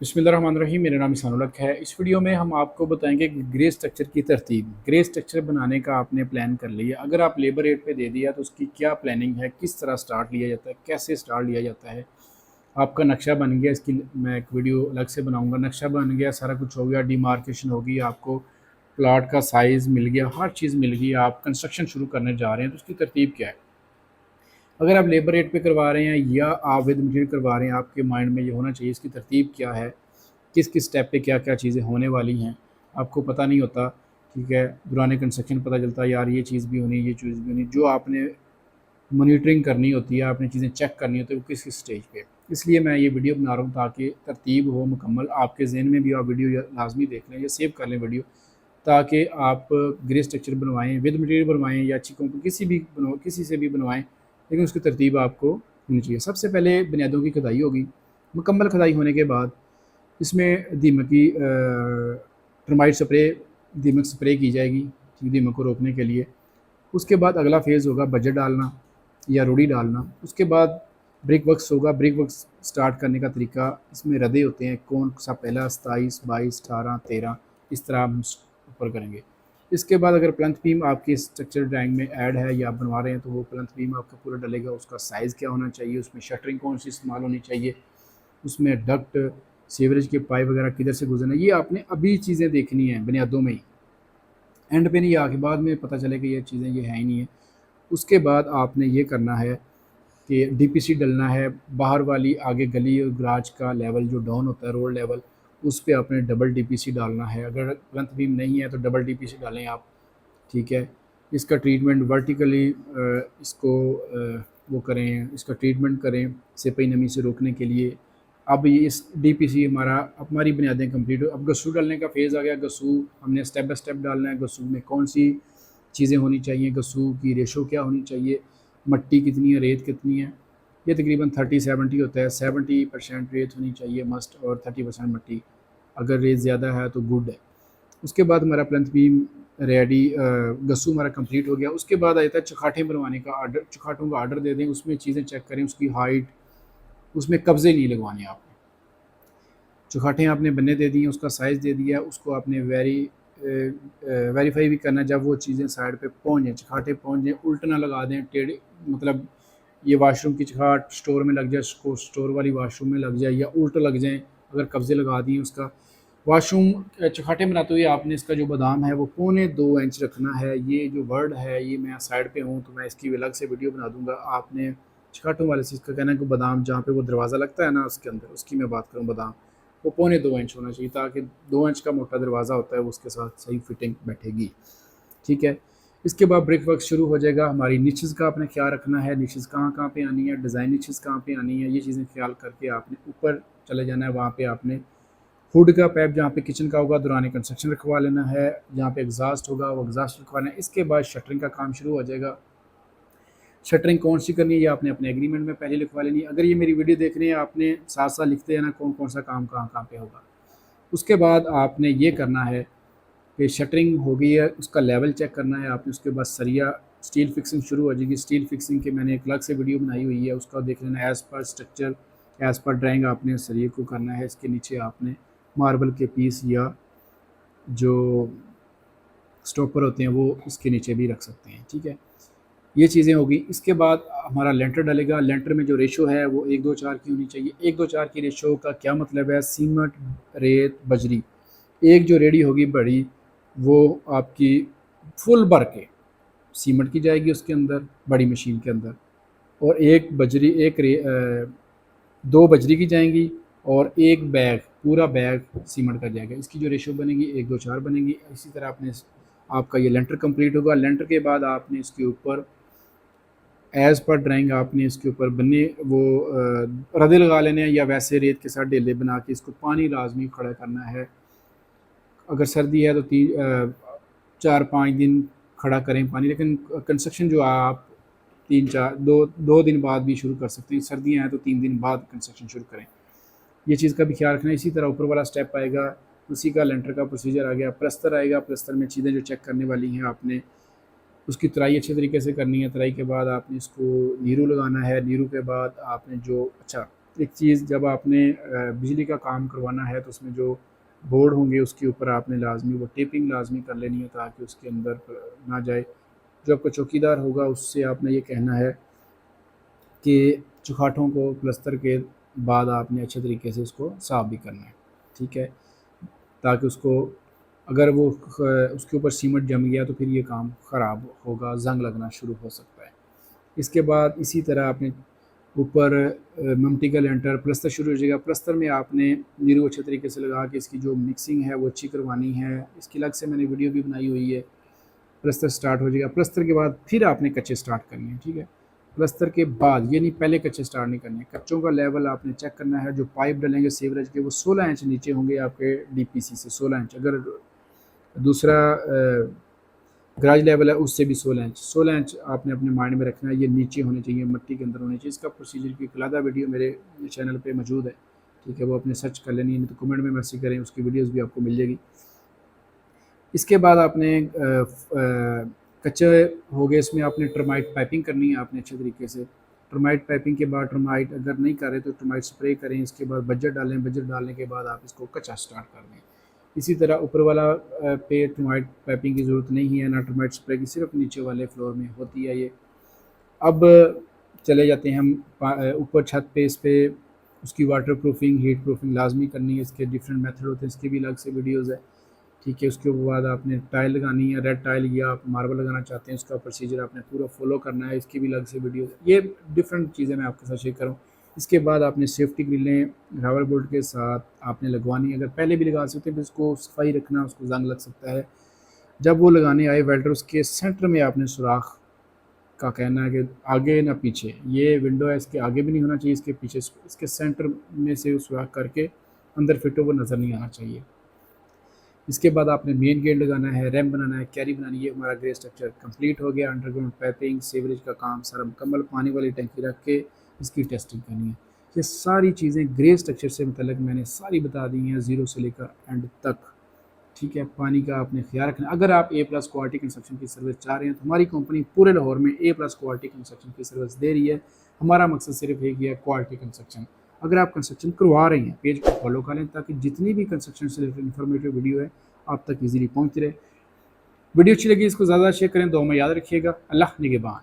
बिस्मिल्लाहिर्रहमानिर्रहीम। मेरा नाम ईसानुल हक है। इस वीडियो में हम आपको बताएंगे कि ग्रे स्ट्रक्चर की तरतीब। ग्रे स्ट्रक्चर बनाने का आपने प्लान कर लिया, अगर आप लेबर रेट पे दे दिया तो उसकी क्या प्लानिंग है, किस तरह स्टार्ट लिया जाता है, कैसे स्टार्ट लिया जाता है। आपका नक्शा बन गया, इसकी मैं एक वीडियो अलग से बनाऊंगा। नक्शा बन गया, सारा कुछ हो गया, डिमार्केशन होगी, आपको प्लाट का साइज़ मिल गया, हर चीज़ मिल गई, आप कंस्ट्रक्शन शुरू करने जा रहे हैं तो उसकी तरतीब क्या है। अगर आप लेबर रेट पे करवा रहे हैं या आप विद मटीरियल करवा रहे हैं, आपके माइंड में ये होना चाहिए इसकी तरतीब क्या है, किस किस स्टेप पे क्या क्या चीज़ें होने वाली हैं। आपको पता नहीं होता, ठीक है, दौरान कंस्ट्रक्शन पता चलता है यार ये चीज़ भी होनी, ये चीज़ भी होनी। जो आपने मॉनिटरिंग करनी होती है, आपने चीज़ें चेक करनी होती है वो किस किस स्टेज पे। इसलिए मैं ये वीडियो बना रहा हूँ ताकि तरतीब हो मुकम्मल, आपके जहन में भी आप वीडियो लाजमी देख लें या सेव कर लें वीडियो, ताकि आप ग्रे स्ट्रक्चर बनवाएं, विद मटेरियल बनवाएं या अच्छी कंपनी किसी से भी बनवाएं, लेकिन उसकी तरतीब आपको होनी चाहिए। सबसे पहले बुनियादों की खुदाई होगी। मुकम्मल खुदाई होने के बाद इसमें दीमक की टर्माइट स्प्रे, दीमक स्प्रे की जाएगी, ठीक, दीमक को रोकने के लिए। उसके बाद अगला फेज़ होगा बजट डालना या रूढ़ी डालना। उसके बाद ब्रिक वर्क्स होगा। ब्रिक वर्क्स स्टार्ट करने का तरीका, इसमें रदे होते हैं, कौन सा पहला, 27, 22, 18, 13, इस तरह हम ऊपर करेंगे। इसके बाद अगर प्लंथ बीम आपकी स्ट्रक्चर ड्राइंग में ऐड है या आप बनवा रहे हैं तो वो प्लंथ बीम आपका पूरा डलेगा। उसका साइज़ क्या होना चाहिए, उसमें शटरिंग कौन सी इस्तेमाल होनी चाहिए, उसमें डक्ट, सीवरेज के पाइप वगैरह किधर से गुजरना है, ये आपने अभी चीज़ें देखनी है बुनियादों में ही। एंड पे नहीं आके बाद में पता चले कि ये चीज़ें ये है ही नहीं है। उसके बाद आपने ये करना है कि डीपीसी डलना है। बाहर वाली आगे गली और गराज का लेवल जो डाउन होता है, रोड लेवल, उस पे आपने डबल डीपीसी डालना है। अगर प्लंथ बीम नहीं है तो डबल डीपीसी डालें आप, ठीक है। इसका ट्रीटमेंट वर्टिकली इसको वो करें, इसका ट्रीटमेंट करें सिपाही नमी से रोकने के लिए। अब ये इस डीपीसी हमारी बुनियादें कंप्लीट हो। अब गस्सू डालने का फेज़ आ गया। गस्सू हमने स्टेप बाय स्टेप डालना है। गस्सू में कौन सी चीज़ें होनी चाहिए, गस्सू की रेशो क्या होनी चाहिए, मट्टी कितनी है, रेत कितनी है। ये तकरीबन 30-70 होता है। 70% रेत होनी चाहिए मस्ट, और 30% मट्टी। अगर रेत ज़्यादा है तो गुड है। उसके बाद हमारा प्लंथ बीम रेडी, गस्सू हमारा कंप्लीट हो गया। उसके बाद आ जाता है चखाटें बनवाने का आर्डर। चखाटों का आर्डर दे दें, उसमें चीज़ें चेक करें, उसकी हाइट, उसमें कब्जे नहीं लगवाने आपने। चौखाटें आपने बनने दे दी हैं, उसका साइज़ दे दिया, उसको आपने वेरीफाई भी करना है जब वो चीज़ें साइड पे पहुँच जाएँ, चौखाटे पहुँच जाएँ, उल्ट ना लगा दें, टेढ़े, मतलब ये वाशरूम की चौखाट स्टोर में लग जाए, स्टोर वाली वाशरूम में लग जाए, या उल्ट लग जाएँ अगर कब्जे लगा दिए उसका। वाशरूम चौखाटे बनाते हुए आपने इसका जो बादाम है वो 2.25 इंच रखना है। ये जो वर्ड है ये मैं साइड पे हूँ तो मैं इसकी अलग से वीडियो बना दूँगा। आपने चौखाटों वाले से इसका कहना है कि बादाम जहाँ पे वो दरवाज़ा लगता है ना उसके अंदर, उसकी मैं बात करूँ, बादाम वो 2.25 इंच होना चाहिए, ताकि 2 इंच का मोटा दरवाज़ा होता है वो उसके साथ सही फिटिंग बैठेगी, ठीक है। इसके बाद ब्रिक वर्क शुरू हो जाएगा। हमारी निचेस का आपने ख्याल रखना है, निचेस कहाँ कहाँ पे आनी है, डिज़ाइन निचेस कहाँ पे आनी है, ये चीज़ें ख्याल करके आपने ऊपर चले जाना है। वहाँ पे आपने हुड का पैप जहाँ पे किचन का होगा दौरान कंस्ट्रक्शन रखवा लेना है। जहाँ पे एग्जॉस्ट होगा वो एग्जॉस्ट रखवाना है। इसके बाद शटरिंग का काम शुरू हो जाएगा। शटरिंग कौन सी करनी है ये आपने अपने एग्रीमेंट में पहले लिखवा लेनी है। अगर ये मेरी वीडियो देख रहे हैं, आपने साथ साथ लिखते हैं ना कौन कौन सा काम कहाँ कहाँ पे होगा। उसके बाद आपने ये करना है कि शटरिंग हो गई है, उसका लेवल चेक करना है आपने। उसके बाद सरिया स्टील फिक्सिंग शुरू हो जाएगी। स्टील फिक्सिंग के मैंने एक अलग से वीडियो बनाई हुई है, उसका देख लेना। As per structure, as per drawing आपने सरिये को करना है। इसके नीचे आपने मार्बल के पीस या जो स्टॉपर होते हैं वो इसके नीचे भी रख सकते हैं, ठीक है। ये चीज़ें होगी। इसके बाद हमारा लेंटर डलेगा। लेंटर में जो रेशो है वो 1-2-4 की होनी चाहिए। 1-2-4 की रेशो का क्या मतलब है, सीमेंट, रेत, बजरी। एक जो रेडी होगी बड़ी, वो आपकी फुल भर के सीमेंट की जाएगी उसके अंदर, बड़ी मशीन के अंदर, और दो बजरी की जाएंगी, और एक बैग, पूरा बैग सीमेंट का जाएगा। इसकी जो रेशो बनेगी 1-2-4 बनेगी। इसी तरह आपने आपका ये लेंटर कंप्लीट होगा। लेंटर के बाद आपने इसके ऊपर एज़ पर ड्राइंग आपने इसके ऊपर बने वो रदे लगा लेने हैं, या वैसे रेत के साथ डेले बना के इसको पानी लाजमी खड़ा करना है। अगर सर्दी है तो 4-5 दिन खड़ा करें पानी, लेकिन कंस्ट्रक्शन जो आप 2 दिन बाद भी शुरू कर सकते हैं। सर्दियाँ हैं तो 3 दिन बाद कंस्ट्रक्शन शुरू करें। ये चीज़ का भी ख्याल रखना है। इसी तरह ऊपर वाला स्टेप आएगा, उसी का लेंटर का प्रोसीजर आ गया। प्लस्तर आएगा। प्लस्तर में चीज़ें जो चेक करने वाली हैं, आपने उसकी तराई अच्छे तरीके से करनी है। तराई के बाद आपने इसको नीरू लगाना है। नीरू के बाद आपने जो, अच्छा, एक चीज़, जब आपने बिजली का काम करवाना है तो उसमें जो बोर्ड होंगे उसके ऊपर आपने लाजमी वो टेपिंग लाजमी कर लेनी है ताकि उसके अंदर ना जाए। जो आपका चौकीदार होगा उससे आपने ये कहना है कि चुखाठों को प्लस्तर के बाद आपने अच्छे तरीके से उसको साफ़ भी करना है, ठीक है? ताकि उसको, अगर वो उसके ऊपर सीमेंट जम गया तो फिर ये काम ख़राब होगा, ज़ंग लगना शुरू हो सकता है। इसके बाद इसी तरह आपने ऊपर ममटी का लेंटर प्लस्तर शुरू हो जाएगा। प्लस्तर में आपने नीरू अच्छे तरीके से लगा के इसकी जो मिक्सिंग है वो अच्छी करवानी है। इसकी अलग से मैंने वीडियो भी बनाई हुई है। प्लस्तर स्टार्ट हो जाएगा। प्लस्तर के बाद फिर आपने कच्चे स्टार्ट करने हैं, ठीक है? प्लस्तर के बाद ये नहीं, पहले कच्चे स्टार्ट नहीं करने। कच्चों का लेवल आपने चेक करना है। जो पाइप डलेंगे सीवरेज के वो 16 इंच नीचे होंगे आपके डीपीसी से, 16 इंच। अगर दूसरा गराज लेवल है उससे भी 16 इंच, 16 इंच आपने अपने माइंड में रखना है। ये नीचे होने चाहिए, मिट्टी के अंदर होने चाहिए। इसका प्रोसीजर की एक अलग वीडियो मेरे चैनल पे मौजूद है, ठीक है? वो अपने सर्च कर लेनी है, नहीं तो कमेंट में मैसेज करें, उसकी वीडियोस भी आपको मिल जाएगी। इसके बाद आपने कच्चे हो गए, इसमें आपने टर्माइट पाइपिंग करनी है आपने अच्छे तरीके से। टर्माइट पाइपिंग के बाद टर्माइट अगर नहीं कर रहे तो टर्माइट स्प्रे करें। इसके बाद बजट डालें, बजट डालने के बाद आप इसको कच्चा स्टार्ट कर दें। इसी तरह ऊपर वाला पे टर्माइट पाइपिंग की ज़रूरत नहीं है, ना टर्माइट स्प्रे की, सिर्फ नीचे वाले फ्लोर में होती है ये। अब चले जाते हैं हम ऊपर छत पे। इस पे उसकी वाटर प्रूफिंग, हीट प्रूफिंग लाजमी करनी है। इसके डिफरेंट मेथड होते हैं, इसकी भी अलग से वीडियोज़ है, ठीक है? उसके बाद आपने टाइल लगानी है, रेड टाइल, या आप मार्बल लगाना चाहते हैं, उसका प्रोसीजर आपने पूरा फॉलो करना है। इसकी भी अलग से वीडियो, ये डिफरेंट चीज़ें मैं आपके साथ शेयर करूँ। इसके बाद आपने सेफ्टी ग्रिलें राबर बोल्ट के साथ आपने लगवानी है। अगर पहले भी लगा सकते हैं, फिर उसको सफाई रखना, उसको जंग लग सकता है। जब वो लगाने आए वेल्डर, उसके सेंटर में आपने सुराख का कहना है कि आगे ना पीछे, ये विंडो है इसके आगे भी नहीं होना चाहिए, इसके पीछे, इसके सेंटर में से सुराख करके अंदर फिट हो, वो नज़र नहीं आना चाहिए। इसके बाद आपने मेन गेट लगाना है, रैम्प बनाना है, कैरी बनानी है। हमारा ग्रे स्ट्रक्चर कंप्लीट हो गया। अंडरग्राउंड पाइपिंग, सीवरेज का काम सारा मुकम्मल, पानी वाली टंकी रख के इसकी टेस्टिंग करनी है। ये सारी चीज़ें ग्रे स्ट्रक्चर से मतलब मैंने सारी बता दी हैं, ज़ीरो से लेकर एंड तक, ठीक है? पानी का आपने ख्याल रखना। अगर आप A+ क्वालिटी कंस्ट्रक्शन की सर्विस चाह रहे हैं तो हमारी कंपनी पूरे लाहौर में A+ क्वालिटी कंस्ट्रक्शन की सर्विस दे रही है। हमारा मकसद सिर्फ एक ही है, क्वालिटी कंस्ट्रक्शन। अगर आप कंस्ट्रक्शन करवा रहे हैं, पेज को फॉलो करें ताकि जितनी भी कंस्ट्रक्शन से रिलेटेड इन्फॉर्मेटिव वीडियो है आप तक ईजिली पहुँचती रहे। वीडियो अच्छी लगी इसको ज़्यादा शेयर करें, दुआ में याद रखिएगा। अल्लाह निगहबान।